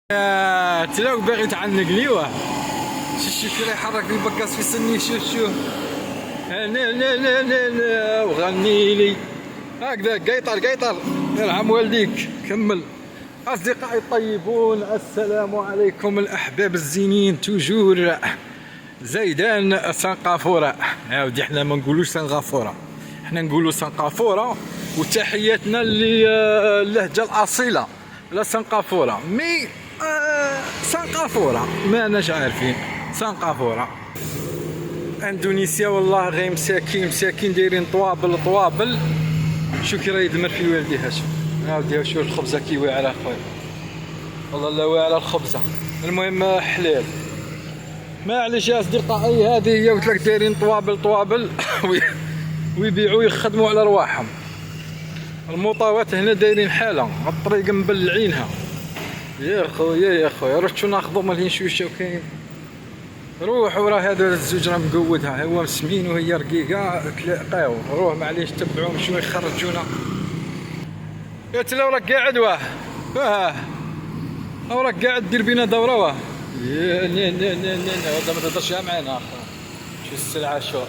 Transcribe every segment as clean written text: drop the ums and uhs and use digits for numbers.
تلاو باغي تعنق لي واه شوف كي يحرك البكاس في سني شوف لا لا لا لا لا وغني لي هكذا قيطر يرحم والديك. كمل. اصدقائي الطيبون، السلام عليكم الاحباب الزينين. توجور زيدان سنقافوره. عاودي حنا ما نقولوش سنغافوره، حنا نقولوا سنقافوره. وتحياتنا للهجه الاصيله لا سنقافوره مي سنقافوره ما اناش عارفين سنقافوره. اندونيسيا والله غير مساكين دايرين طوابل. شو كي راه يدمر في والديها. شوف عاودي شوف الخبزه كي واعره خويا، والله لا واعره الخبزه. المهم حلال. معليش يا اصدقائي، هذه هي. قلت لك دايرين طوابل ويبيعوا يخدموا على رواحهم. المطاوات هنا دايرين حاله، الطريق مبلعينها يا خويا روح شو ناخذوا مالين شوشه وكاين. روحوا راه هذا الزوج راه مقودها، هو مسمين وهي رقيقه تلاقاو. روح معليش تبعوهم شنو يخرجونا. يا تلاو راك قاعد واه او راك قاعد دير بينا دوره واه. لا هذا ما تهضرش معانا شو السلعه شو.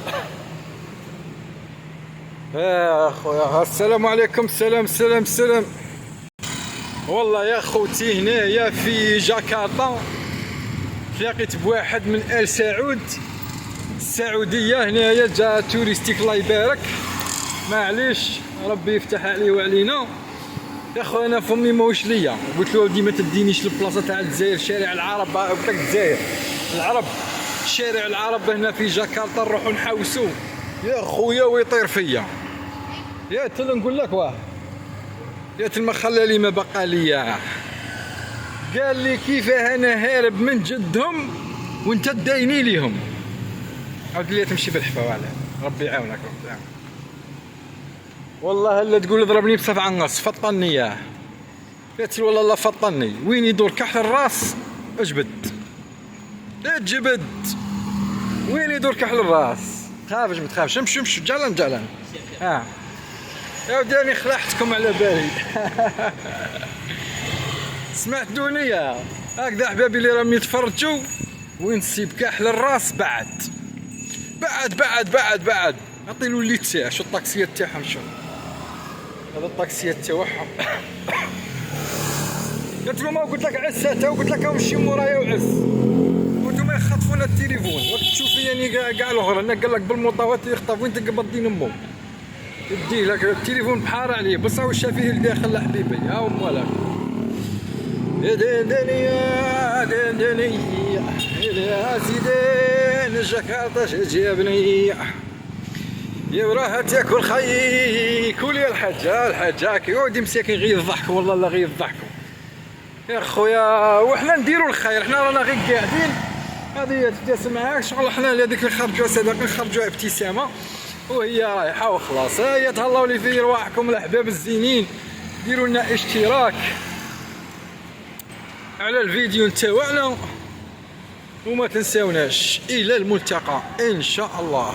خويا السلام عليكم. سلام. والله يا خوتي هنايا في جاكرتا تلاقيت بواحد من آل سعود السعوديه. هنايا جا توريستيك الله يبارك. معليش ربي يفتح عليه وعلينا. يا خويا انا فمي ماهوش ليا. قلت له ودي ما تدينيش البلاصه تاع الجزائر، شارع العرب. قلت لك الجزائر العرب، شارع العرب هنا في جاكرتا نروحو نحوسو يا خويا ويطير فيا. يا تل نقول لك واه، يا تل ما خلى لي ما بقى ليا. قال لي كيفاه انا هارب من جدهم وانت تدايني ليهم. عاود لي تمشي بالحفا وعلى ربي يعاونك ربي يعاونك. والله الا تقول ضربني بسبعة نص فطني ياه. قلت والله لا فطني. وين يدور كحل الراس اجبد وين يدور كحل الراس. تخافش ما تخافش، امشي جلن. يا ودي راني خلعتكم على بالي. سمعت دنيا هكذا احبابي اللي راهم يتفرجوا. وين تصيب كحل الراس بعد. عطيلو اللي تاع شو الطاكسيات تاعهم. شو هذا الطاكسيات تاعهم. قلت له ما قلت لك عساته وقلت لك امشي مورايا وعس. وانتم يخطفونا التليفون. راك تشوفي يعني كاع الاخر انا قال لك بالمطاوات يخطف وين تقبضين امو. يدي لك التليفون بحار عليه بصح واش فيه الداخل حبيبي. ها هو مالك دنيا يا زيدان جاكرتا جابني. يا وراه تاكل خي كولي الحاجه كيودي مساكين غير الضحك. والله لا غير الضحكوا يا خويا. وحنا نديروا الخير، حنا رانا غير قاعدين. هذه تبدا معاك شغل. حنا هذيك اللي خرجوا صداقه نخرجوها ابتسامه وهي رايحه وخلاص. هيا تهلاو لي في رواحكم الاحباب الزينين. ديروا لنا اشتراك على الفيديو نتاعنا وما تنساوناش. الى الملتقى ان شاء الله.